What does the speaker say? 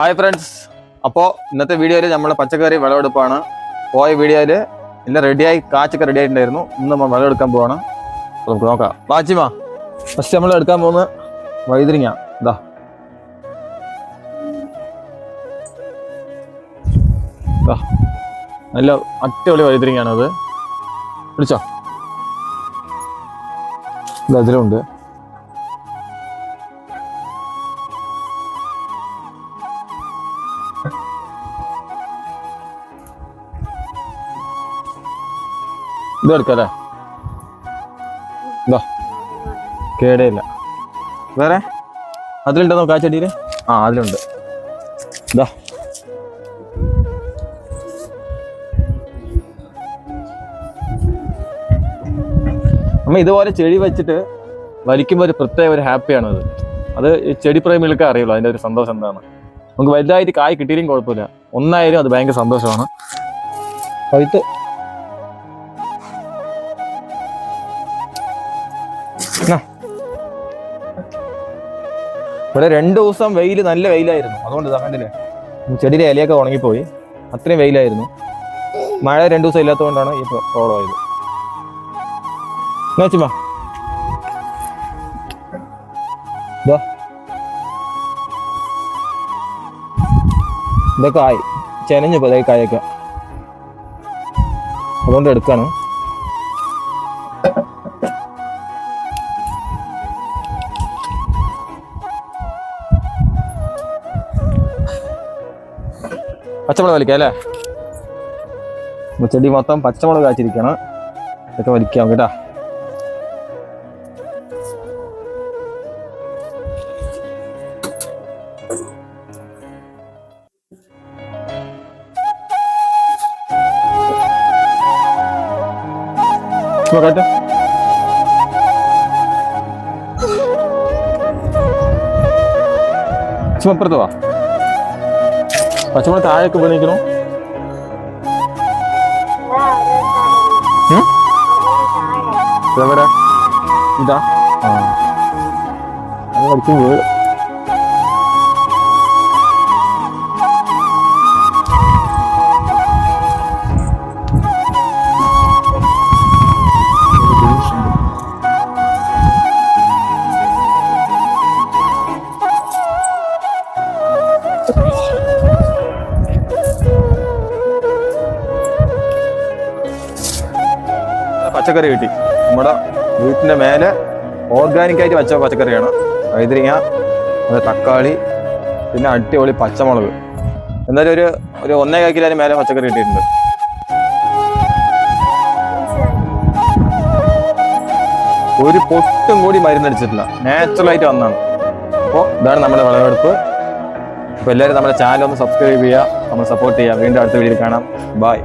Hi friends, അപ്പോൾ ഇന്നത്തെ വീഡിയോയിൽ നമ്മൾ പച്ചക്കറി വിളവെടുപ്പാണ്. പോയ വീഡിയോയിൽ എല്ലാം റെഡിയായി, കാച്ചൊക്കെ റെഡി ആയിട്ടുണ്ടായിരുന്നു. ഇന്ന് നമ്മൾ വിളവെടുക്കാൻ പോവാണ്. നമുക്ക് നോക്കാം. വാച്ചിമ ഫസ്റ്റ് നമ്മൾ എടുക്കാൻ പോകുന്ന വഴുതിരിങ്ങ. ഇതാ നല്ല അടിപൊളി വഴുതിരിങ്ങയാണ്. അത് പിടിച്ചോ, ഇതിലുണ്ട്. ഇത് എടുക്കല്ലേ, ഇതാ കേടയില്ല. വേറെ അതിലുണ്ടോ നോക്കാം ആ ചെടിയിൽ? ആ അതിലുണ്ട്. ഇതാ നമ്മ ഇതുപോലെ ചെടി വെച്ചിട്ട് വലിക്കുമ്പോൾ ഒരു പ്രത്യേക ഒരു ഹാപ്പിയാണത്. അത് ചെടി പ്രേമികൾക്ക് അറിയുള്ളൂ അതിൻ്റെ ഒരു സന്തോഷം എന്താണ്. നമുക്ക് വലുതായിട്ട് കായ് കിട്ടിയില്ലെങ്കിൽ കുഴപ്പമില്ല, ഒന്നായാലും അത് ഭയങ്കര സന്തോഷമാണ്. പഴുത്ത് ഇവിടെ 2 ദിവസം വെയിൽ, നല്ല വെയിലായിരുന്നു. അതുകൊണ്ട് കണ്ടില്ലേ, ചെടിയിലെ ഇലയൊക്കെ ഉണങ്ങിപ്പോയി. അത്രയും വെയിലായിരുന്നു. മഴ 2 ദിവസം ഇല്ലാത്തതുകൊണ്ടാണ് ഈ പ്രോബ്ലം ആയത്. ഇതൊക്കെ ആയി ചെനഞ്ഞു പോയി കായൊക്കെ, അതുകൊണ്ട് എടുക്കാണ്. പച്ചമുളക് വലിക്കാം അല്ലേ? ചെടി മൊത്തം പച്ചമുളക് കാച്ചിരിക്കണം. ഇതൊക്കെ വലിക്കാം കേട്ടാ. കേട്ടോ, ചുമപ്പുറത്ത് വാ. പച്ചമുളക് താഴേക്ക് വീണിരിക്കണോ? എവിടെ? ഇതാ അത് വലിക്കും വീട്. പച്ചക്കറി കിട്ടി. നമ്മുടെ വീട്ടിൻ്റെ മേലെ ഓർഗാനിക്കായിട്ട് വെച്ച പച്ചക്കറിയാണ്. വഴുതിരിങ്ങ, തക്കാളി, പിന്നെ അടിപൊളി പച്ചമുളക്. എന്തായാലും ഒരു 1.25 കിലോ മേലെ പച്ചക്കറി കിട്ടിയിട്ടുണ്ട്. ഒരു പൊട്ടും കൂടി മരുന്നടിച്ചിട്ടില്ല, നാച്ചുറലായിട്ട് വന്നതാണ്. അപ്പോൾ ഇതാണ് നമ്മുടെ വിളവെടുപ്പ്. അപ്പോൾ എല്ലാവരും നമ്മുടെ ചാനൽ ഒന്ന് സബ്സ്ക്രൈബ് ചെയ്യുക, നമ്മൾ സപ്പോർട്ട് ചെയ്യുക. വീണ്ടും അടുത്ത വീഡിയോയിൽ കാണാം. ബൈ.